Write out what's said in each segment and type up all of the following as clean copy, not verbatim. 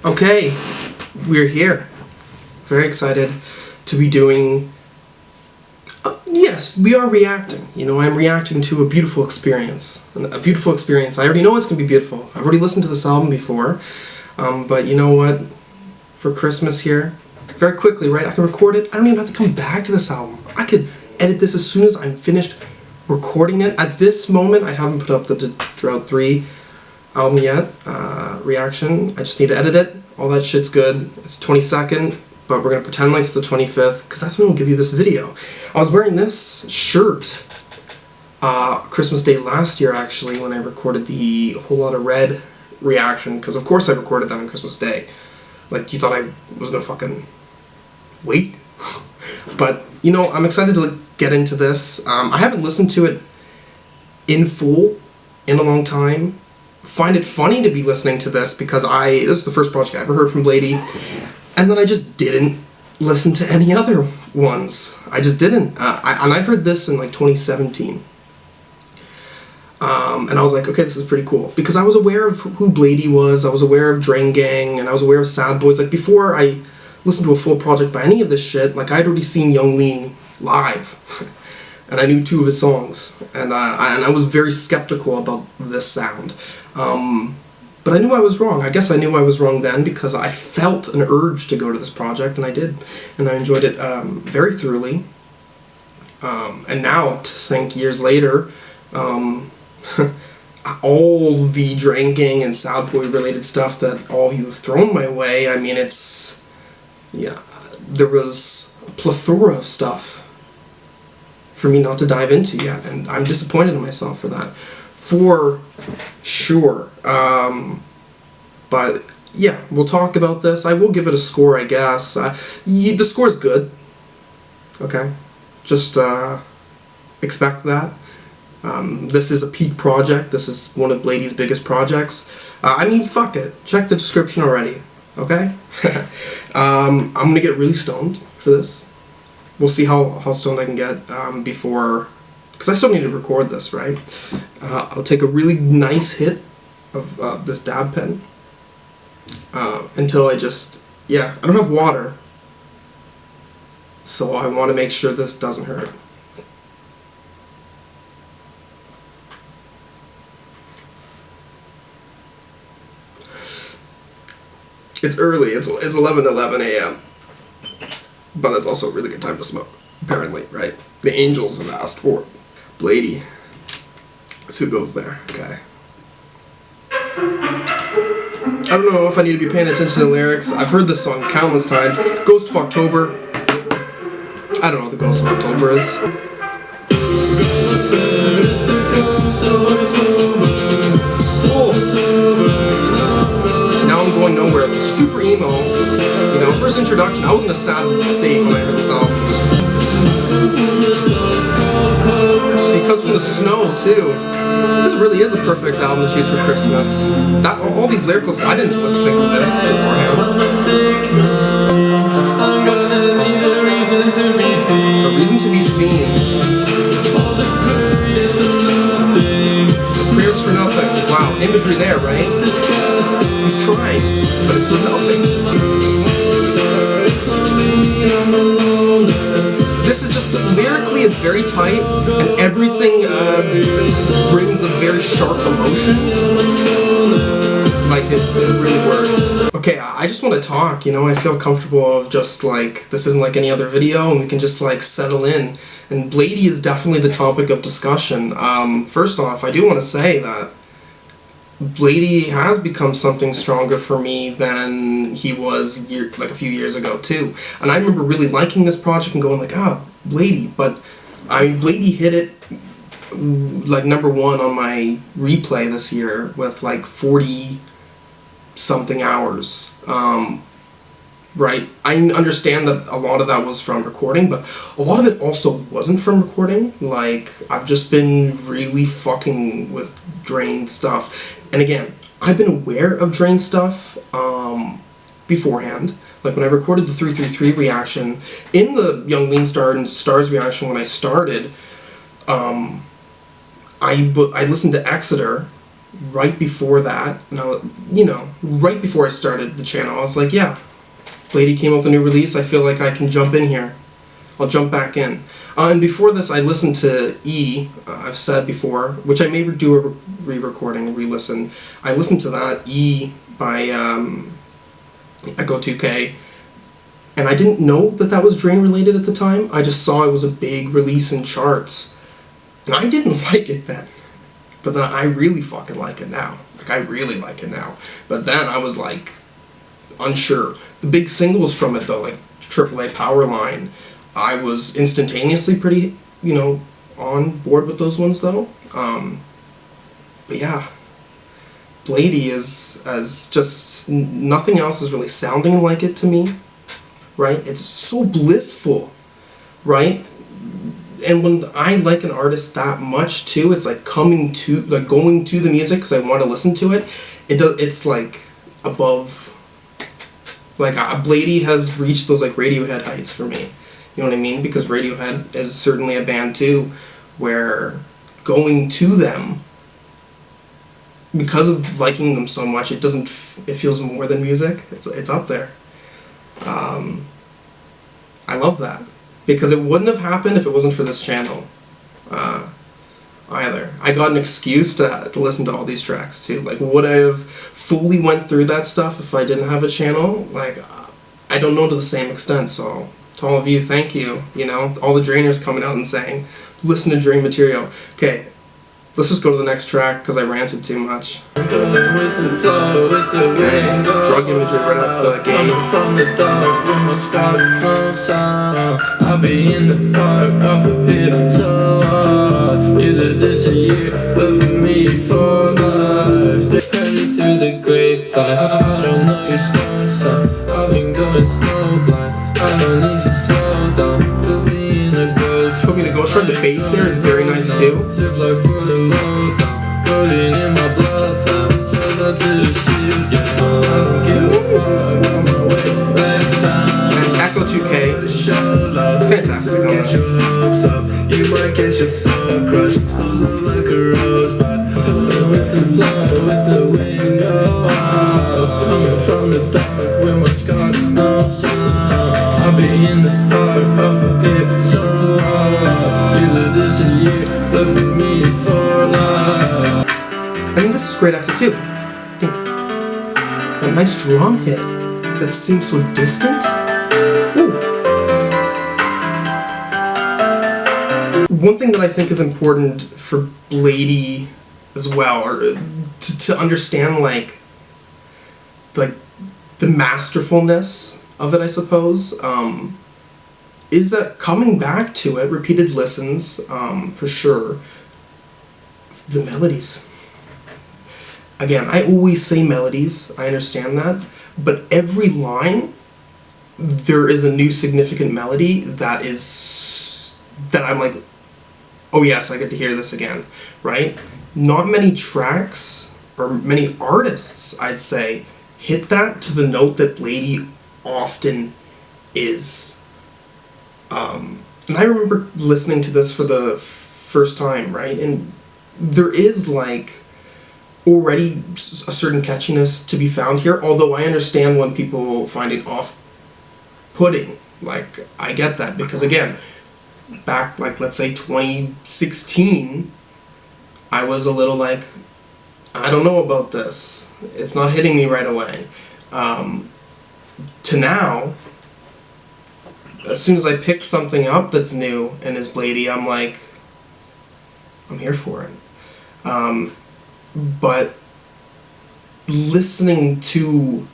Okay, we're here. Very excited to be doing... yes, we are reacting. You know, I'm reacting to a beautiful experience. A beautiful experience. I already know it's going to be beautiful. I've already listened to this album before. But you know what? For Christmas here, very quickly, right? I can record it. I don't even have to come back to this album. I could edit this as soon as I'm finished recording it. At this moment, I haven't put up the Drought 3 album yet, reaction. I just need to edit it. All that shit's good. It's 22nd, but we're gonna pretend like it's the 25th, because that's when we'll give you this video. I was wearing this shirt Christmas Day last year, actually, when I recorded the Whole Lotta Red reaction, because of course I recorded that on Christmas Day. Like, you thought I was gonna fucking wait? But, you know, I'm excited to get into this. I haven't listened to it in full in a long time. Find it funny to be listening to this because this is the first project I ever heard from Bladee, and then I just didn't listen to any other ones. I just didn't. I heard this in like 2017. And I was like, okay, this is pretty cool. Because I was aware of who Bladee was, I was aware of Drain Gang, and I was aware of Sad Boys. Like, before I listened to a full project by any of this shit, like, I'd already seen Young Lean live. And I knew 2 of his songs. And I was very skeptical about this sound. But I knew I was wrong. I guess I knew I was wrong then because I felt an urge to go to this project, and I did. And I enjoyed it very thoroughly. And now, to think years later, all the Drain Gang and Sad Boy related stuff that all of you have thrown my way, I mean, it's... yeah, there was a plethora of stuff for me not to dive into yet, and I'm disappointed in myself for that. For sure. But yeah, we'll talk about this. I will give it a score, I guess. The score is good. Okay? Just expect that. This is a peak project. This is one of Bladee's biggest projects. I mean, fuck it. Check the description already. Okay? I'm gonna get really stoned for this. We'll see how stoned I can get before... because I still need to record this, right? I'll take a really nice hit of this dab pen until I just... yeah, I don't have water, so I want to make sure this doesn't hurt. It's early, it's 11:11 a.m. But that's also a really good time to smoke, apparently, right? The angels have asked for it. Bladee. That's who goes there, okay. I don't know if I need to be paying attention to the lyrics. I've heard this song countless times. Ghost of October. I don't know what the Ghost of October is. Now I'm going nowhere. Super emo. You know, first introduction, I was in a sad state when I heard this album. It comes from the snow, too. This really is a perfect album to choose for Christmas. All these lyricals, I didn't think of this beforehand. A reason to be seen. Prayers for nothing. Wow, imagery there, right? He's trying, but it's for nothing. This is just, lyrically it's very tight, and everything brings a very sharp emotion. Like, it really works. Okay, I just want to talk, you know, I feel comfortable of just like, this isn't like any other video, and we can just like settle in. And Bladee is definitely the topic of discussion. First off, I do want to say that Bladee has become something stronger for me than he was like a few years ago too. And I remember really liking this project and going like, Bladee. But I mean, Bladee hit it like #1 on my replay this year with like 40 something hours. Right? I understand that a lot of that was from recording, but a lot of it also wasn't from recording. Like, I've just been really fucking with Drain stuff. And again, I've been aware of Drain stuff beforehand. Like, when I recorded the 333 reaction, in the Young Lean Stars reaction when I started, I listened to Exeter, right before that, you know, right before I started the channel, I was like, yeah, Bladee came out with a new release, I feel like I can jump in here. I'll jump back in. And before this, I listened to E, I've said before, which I may do a re-recording, re-listen. I listened to that, E by Echo 2K, and I didn't know that that was Drain related at the time. I just saw it was a big release in charts, and I didn't like it then. But then I really fucking like it now. Like, I really like it now. But then I was like, unsure. The big singles from it though, like AAA Powerline, I was instantaneously pretty, you know, on board with those ones though. But yeah, Bladee is as just nothing else is really sounding like it to me, right? It's so blissful, right? And when I like an artist that much too, it's like going to the music because I want to listen to it. It's like above. Like Bladee has reached those like Radiohead heights for me. You know what I mean? Because Radiohead is certainly a band too, where going to them, because of liking them so much, it feels more than music. It's up there. I love that. Because it wouldn't have happened if it wasn't for this channel either. I got an excuse to listen to all these tracks too. Like, would I have fully went through that stuff if I didn't have a channel? Like, I don't know to the same extent, so to all of you, thank you. You know, all the Drainers coming out and saying, listen to Drain material. Okay, let's just go to the next track because I ranted too much. Okay, drug imagery right out the gate. I'll be in the park off a bit so hard. Either this or you, but for me for life. Heard it through the grapevine. I don't know your star sign. I've been going snowblind. I don't need to slow down. Put me in a ghost. Put me in a ghost ride. The bass there is very nice too. Zip like for the low down. Coding in my blood fam. Shout out to the shit. Yeah, I don't give a fuck. On my way back down. And Echo 2K. Fantastic. You might get your soul crushed like a rosebud. With the flow, with the wind go out. Coming from the dark with my scar, no sound. I'll be in the park off a pit so hard. Either this or you, but for me for life. I mean, this is great exit too. A nice drum hit that seems so distant. Ooh. One thing that I think is important for Bladee as well, or to understand like the masterfulness of it, I suppose, is that coming back to it, repeated listens, for sure, the melodies. Again, I always say melodies, I understand that, but every line, there is a new significant melody that I'm like, oh yes, I get to hear this again, right? Not many tracks, or many artists, I'd say, hit that to the note that Bladee often is. And I remember listening to this for the first time, right? And there is like already a certain catchiness to be found here, although I understand when people find it off-putting. Like, I get that, because again, back, like, let's say 2016, I was a little like, I don't know about this. It's not hitting me right away. To now, as soon as I pick something up that's new and is Bladee, I'm like, I'm here for it. But listening to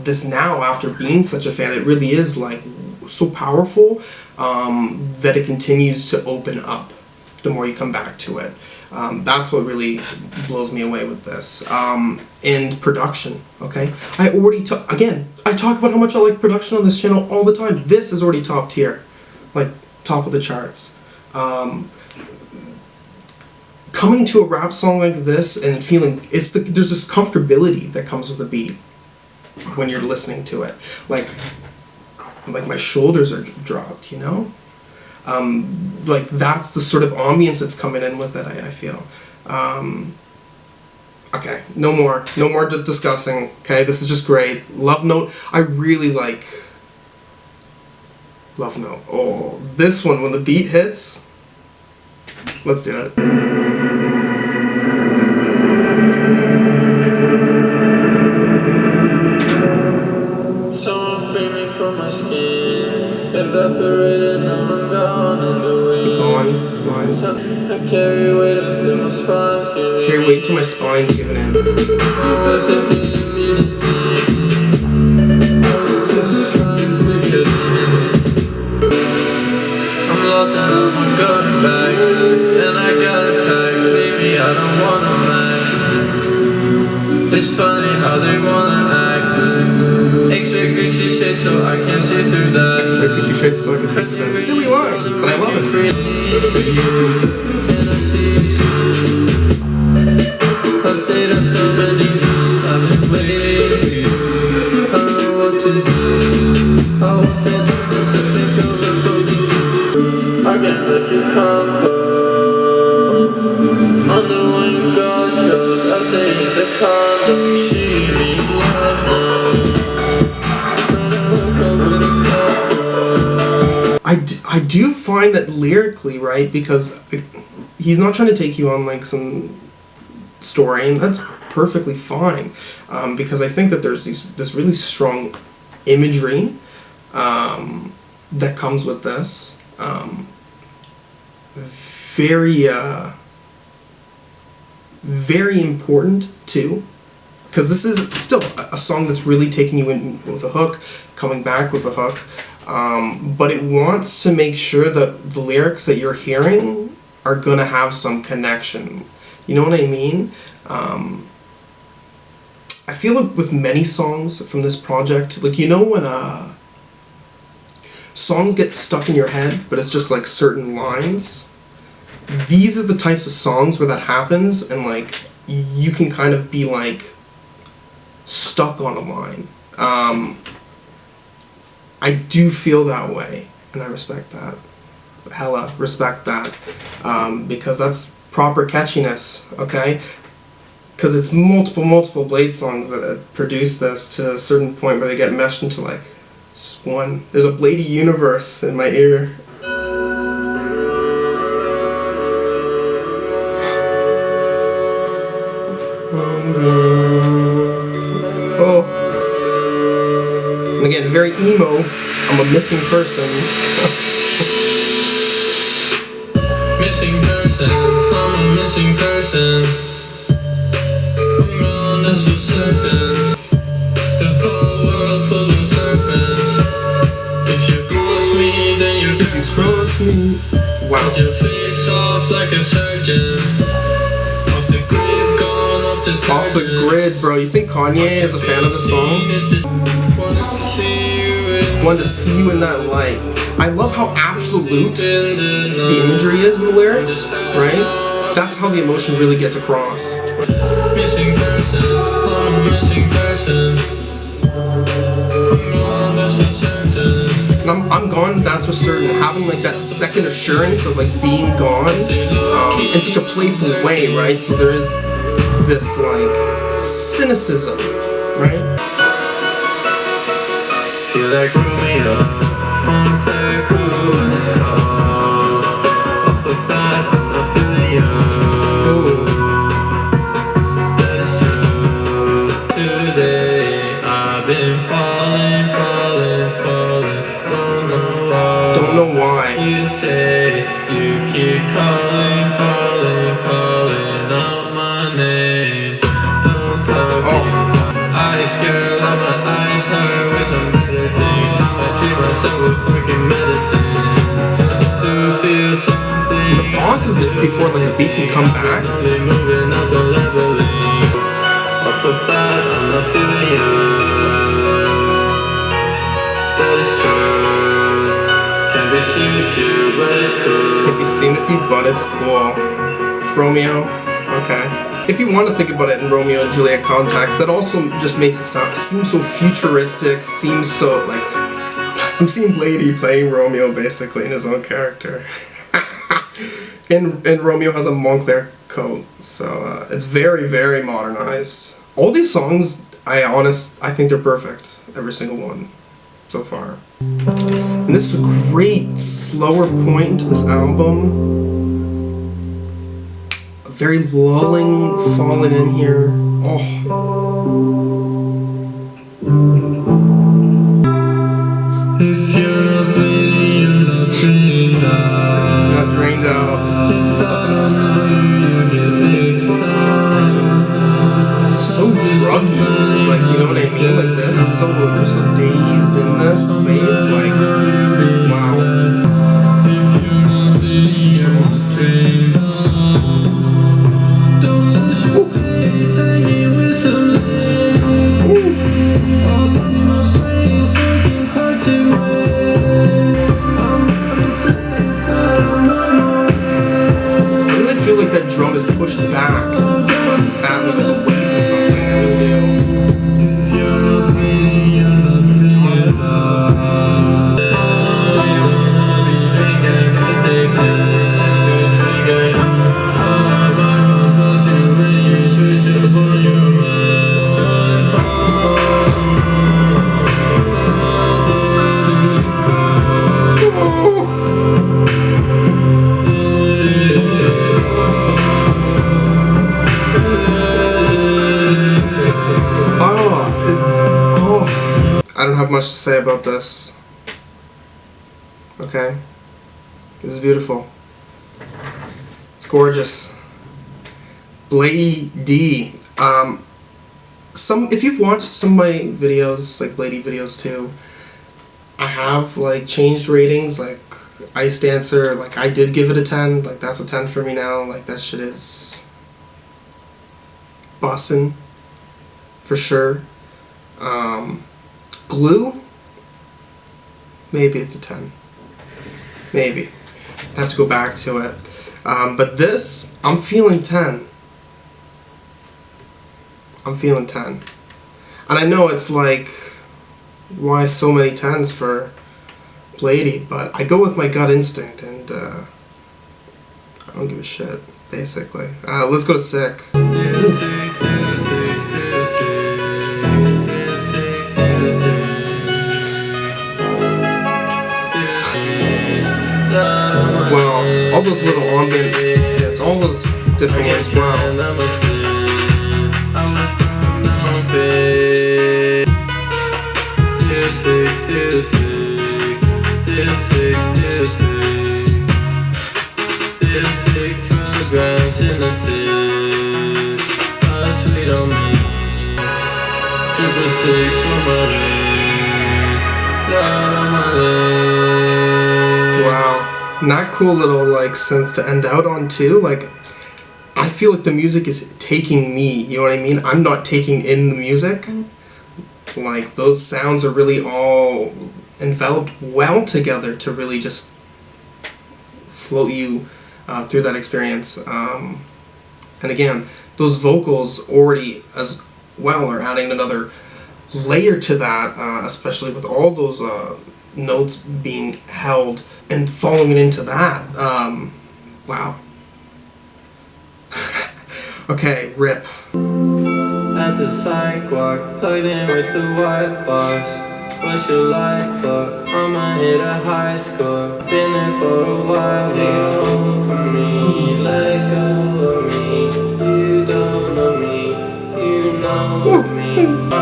this now after being such a fan, it really is like so powerful that it continues to open up the more you come back to it. That's what really blows me away with this. And production, okay? I talk about how much I like production on this channel all the time. This is already top tier, like top of the charts. Coming to a rap song like this and feeling, there's this comfortability that comes with the beat when you're listening to it. Like my shoulders are dropped, you know? Like that's the sort of ambience that's coming in with it, I feel. I Okay, no more discussing. Okay, this is just great. Lovenote, I really like Lovenote. Oh, this one, when the beat hits, let's do it. Someone free me from my skin, evaporated, now I'm gone in the wind. Gone, line. I carry weight until my spine's giving in. Carry weight till my spine's giving in. I'm lost and I'm going back, and I gotta pack. Leave me, I don't wanna match. It's funny how they wanna act. Expect Gucci shit so I can see through that. Expect Gucci shit so I can see through that. Silly line, but I love it. I've stayed up so many days, I've been waiting for you. I don't know what to do. I hope that there's something coming for me. I can't let you come home. I'm the one you got shows. I stay in the condo. She needs love now. I do find that lyrically, right, because he's not trying to take you on like some story, and that's perfectly fine, because I think that there's this really strong imagery that comes with this, very important too, because this is still a song that's really taking you in with a hook, coming back with a hook, but it wants to make sure that the lyrics that you're hearing are gonna have some connection. You know what I mean? I feel like with many songs from this project, like, you know when songs get stuck in your head, but it's just like certain lines? These are the types of songs where that happens, and like you can kind of be like stuck on a line. I do feel that way, and I respect that. Hella respect that, because that's proper catchiness, okay? Because it's multiple Bladee songs that produce this to a certain point where they get meshed into like just one. There's a Bladee universe in my ear. Oh. And again, very emo. I'm a missing person. Missing person, I'm a missing person. I'm gone, that's for certain. The whole world full of serpents. If you cross me, then you cross me. Wow. Cut your face off like a surgeon. Off the grid, gone off the target. Off the grid, bro. You think Kanye is a fan of the song? Wanted to see you in that light. I love how absolute the imagery is in the lyrics, right? That's how the emotion really gets across. Missing person, I'm a missing person. And I'm gone, that's for certain. Having like that second assurance of like being gone in such a playful way, right? So there is this like cynicism, right? Feel like Romeo, on play cool when it's cold. Off of that, I'm not feeling you. That is true. Today, I've been falling. Don't know why. You say you keep calling out my name. Don't call me. Eyes girl, my eyes hurt with some better things. I treat myself with fucking medicine to feel something. The pause is before like a beat can come back. Moving up and leveling. Off of that, I'm not feeling you. That is true. Can't be seen with you, but it's cool. Can't be seen with you, but it's cool. Romeo, okay. If you want to think about it in Romeo and Juliet context, that also just makes it seem so futuristic, seems so like... I'm seeing Bladee playing Romeo basically in his own character. and Romeo has a Montclair coat. So it's very, very modernized. All these songs, I think they're perfect. Every single one so far. And this is a great slower point to this album. A very lulling falling in here. If you're not bleeding, you're not drained out. Not drained out. If I don't know you, you get mixed up. So druggy, like, you know what I mean? Like this, I'm so dazed in this space, like, wow. If you're not bleeding, you're not drained out. Don't lose your face, hanging with some lead. I'll punch my face, looking toxic way. I'm honest, it's not on my way. I really feel like that drum is pushed back at me like a wave or something. I really do. If you're not bleeding, you're not drained out. So you wanna be drinking, you're drinking. I'm not close to you when you switch up on your mind. I don't have much to say about this. Okay? This is beautiful. It's gorgeous. Bladee. If you've watched some of my videos, like Bladee videos too, I have like changed ratings, like Ice Dancer, like I did give it a 10, like that's a 10 for me now, like that shit is bussin', for sure. Glue, maybe it's a 10. Maybe. I have to go back to it. But this, I'm feeling 10. I'm feeling 10. And I know it's like, why so many 10s for Bladee? But I go with my gut instinct, and I don't give a shit, basically. Let's go to Sick. Well, all those little ambient bits, all those different ones, wow. Wow, not cool little like synth to end out on too. Like, I feel like the music is taking me, you know what I mean? I'm not taking in the music. Like, those sounds are really all enveloped well together to really just float you through that experience. And again, those vocals already as well are adding another layer to that, especially with all those notes being held and following it into that. Wow. Okay, rip. At the sidewalk, plugged in with the white box. What's your life for? I'ma hit a high score. Been there for a while now. For me, let go of me. You don't know me, you know me. I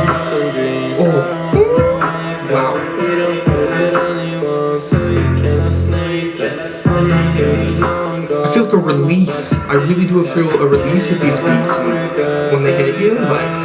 have some dreams. Wow. You don't fool with anyone, so you cannot snake it. I'm not here as long ago. I feel like a release. I really do feel a release with these beats, and when they hit you, like.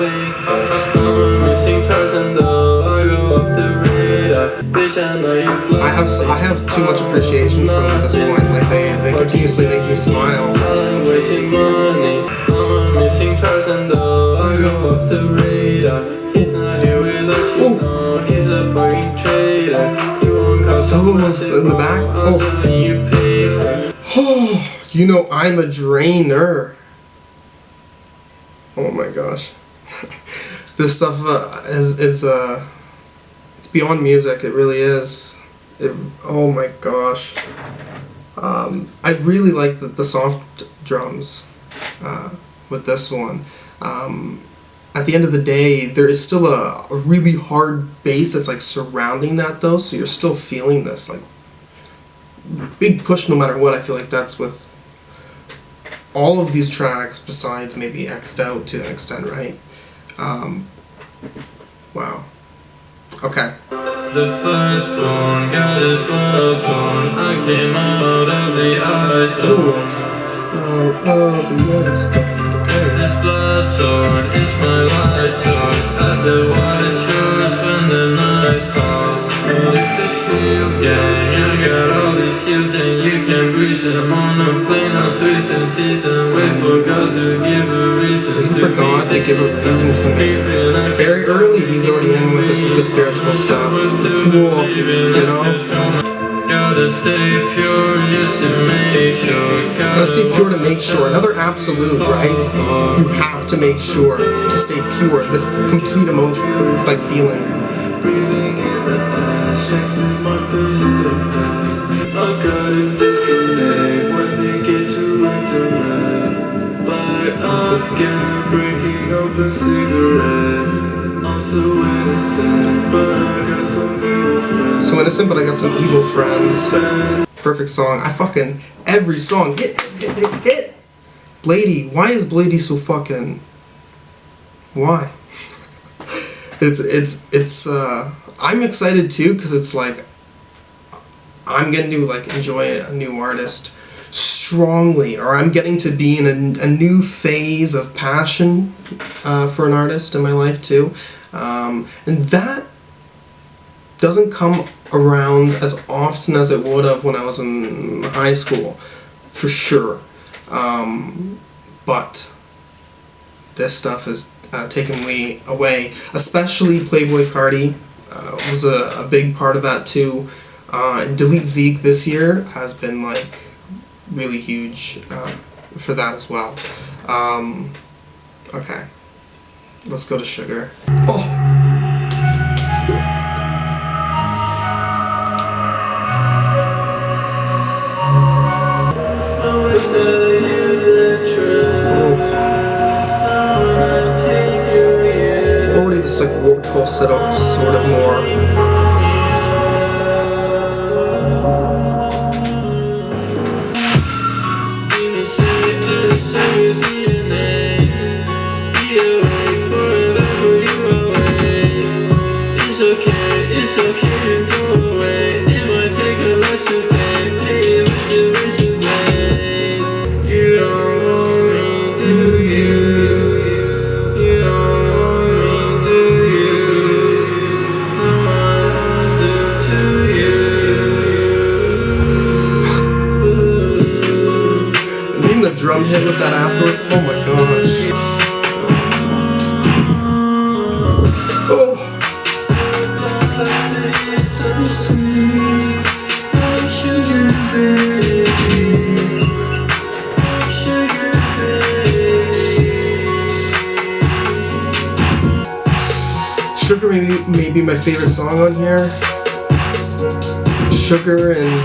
I have too much appreciation for them at this point. Like they continuously make me smile. I'm wasting money. I'm a missing person though. I go off the radar. He's not here with us, you know. He's a fucking traitor. You won't cause so massive. In the back. Oh, you know I'm a drainer. Oh my gosh. This stuff is it's beyond music. It really is. Oh my gosh. I really like the soft drums with this one. At the end of the day, there is still a really hard bass that's like surrounding that though, so you're still feeling this like big push no matter what. I feel like that's with all of these tracks besides maybe X'd Out to an extent, right? Wow. Okay. The firstborn, God is well-born. I came out of the ice storm. This blood sword is my light source. At the white shores when the night falls. It's the shield gang. I got all these shields and you can breach them. On a plane, I'm switching season. Wait for God to give a reason. Waiting for God to give a reason to me. Very early, he's already in with the spiritual stuff. Cool, you know? Gotta stay pure just to make sure. Gotta stay pure to make sure. Another absolute, right? You have to make sure to stay pure. This complete emotion, like feeling. Breathing in the ash, chasing my past. I gotta disconnect when they get too intimate. Light off gas, breaking open cigarettes. I'm so innocent, but I got some evil friends. So innocent, but I got some evil friends. Perfect song. I fucking every song hit. Bladee. Why is Bladee so fucking? Why? It's I'm excited too because it's like I'm getting to like enjoy a new artist strongly, or I'm getting to be in a new phase of passion for an artist in my life too, and that doesn't come around as often as it would have when I was in high school, for sure. But this stuff is taken me away, especially Playboy Cardi was a big part of that too. And Delete Zeke this year has been like really huge for that as well. Okay, let's go to Sugar. Oh! Already this like warped falsetto, sort of more. It's okay to go away. It might take a lot to pay. Pay it with the razor blade. You don't want me, do you? You don't want me, do you? No, I do to you. Even the drum hit with that afterwards. Oh my gosh. Oh. Sugar may be my favorite song on here. Sugar and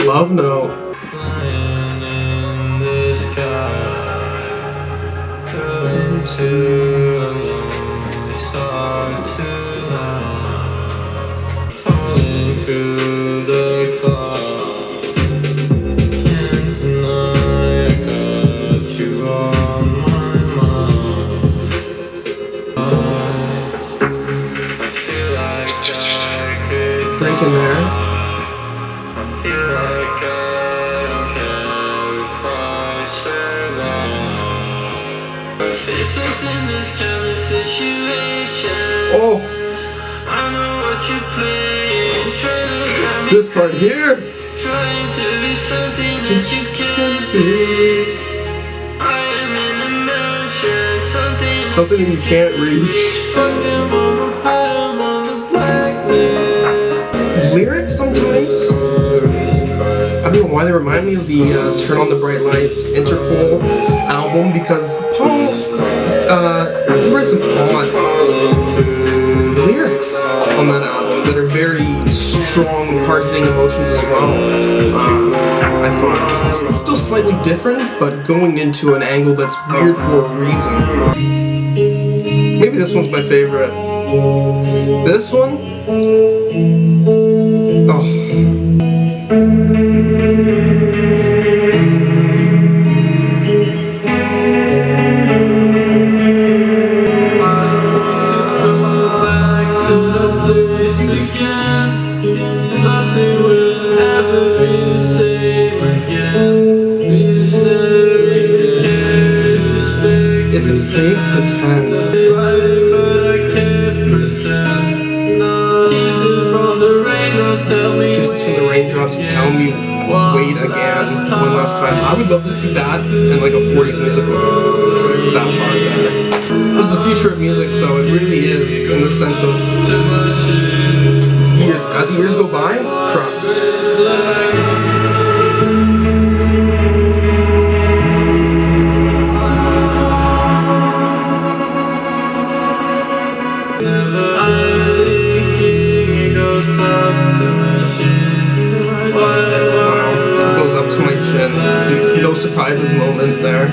Lovenote. Flying in the sky, turning to a lonely star tonight, falling through the clouds. Can't deny I got you on my mind. I feel like I could Break in there. feel like I don't care if I survive. Faceless in this kind of situation. Oh, I know what you're playing. Trying to grab me, this part here. trying to be something that you can't be. I am in a mansion, Something that you can't reach. fucking on the bottom on the blacklist. Lyrics sometimes, I don't know why they remind me of the Turn on the Bright Lights Interpol album, because Paul wrote some odd lyrics on that album. that are very strong, hard-hitting emotions as well. I find it's still slightly different, but going into an angle that's weird for a reason. Maybe this one's my favorite. This one? Oh. If it's fake, pretend. Kisses from the raindrops tell me wait again one last time. I would love to see that in like a 40s musical. That part there. This is the future of music though, it really is, in the sense of years. As the years go by, trust. No surprises moment there.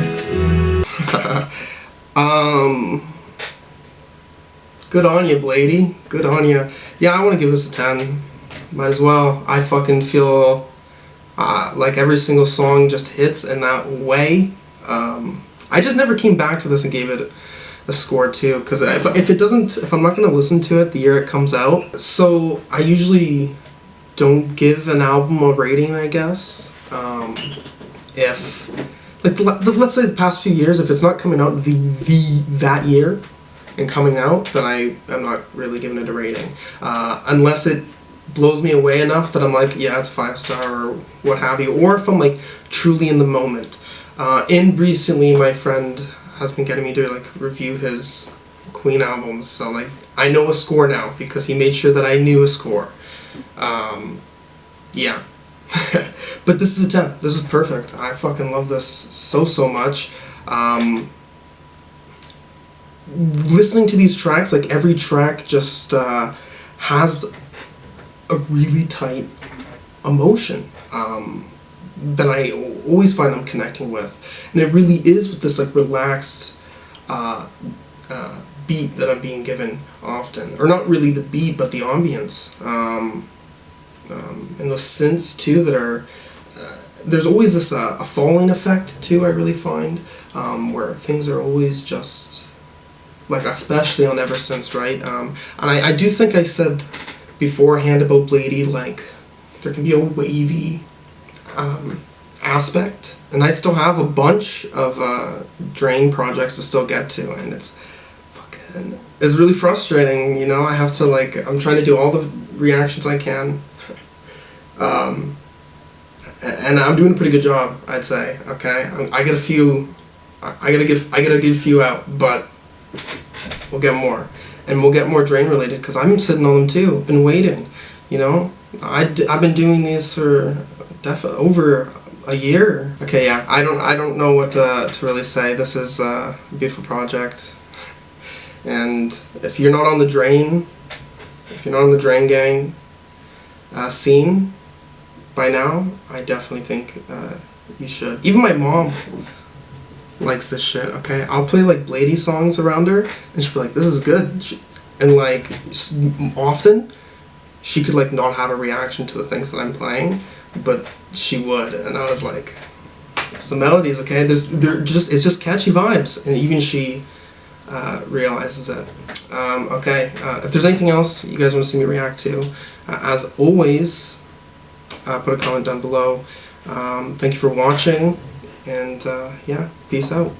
Good on you, Bladee. Good on you. Yeah, I want to give this a 10. Might as well. I fucking feel like every single song just hits in that way. I just never came back to this and gave it a score too, because if I'm not going to listen to it the year it comes out, so I usually don't give an album a rating, I guess. If like let's say the past few years, if it's not coming out that year and coming out, then I'm not really giving it a rating, unless it blows me away enough that I'm like, yeah, it's 5-star or what have you, or if I'm like truly in the moment. And recently my friend has been getting me to like review his Queen albums, so like I know a score now because he made sure that I knew a score. Yeah. But this is a 10. This is perfect. I fucking love this so much. Listening to these tracks, like every track just has a really tight emotion that I always find I'm connecting with. And it really is with this like relaxed beat that I'm being given often. Or not really the beat, but the ambience. And those synths too that are there's always this a falling effect too, I really find, where things are always just like, especially on Eversince, right? And I do think I said beforehand about Bladee, like there can be a wavy aspect, and I still have a bunch of Drain projects to still get to, and it's really frustrating, you know. I have to like, I'm trying to do all the reactions I can. And I'm doing a pretty good job, I'd say. Okay, I get a few. I gotta get a few out, but we'll get more, and we'll get more Drain related because I'm sitting on them too. I've been waiting, you know. I've been doing these for over a year. Okay, yeah. I don't know what to really say. This is a beautiful project, and if you're not on the Drain, gang scene by now, I definitely think you should. Even my mom likes this shit, okay? I'll play like Bladee songs around her and she'll be like, this is good. And like often she could like not have a reaction to the things that I'm playing, but she would, and I was like, it's the melodies, okay? It's just catchy vibes, and even she realizes it. Okay, if there's anything else you guys want to see me react to, as always, put a comment down below. Thank you for watching, and yeah, peace out.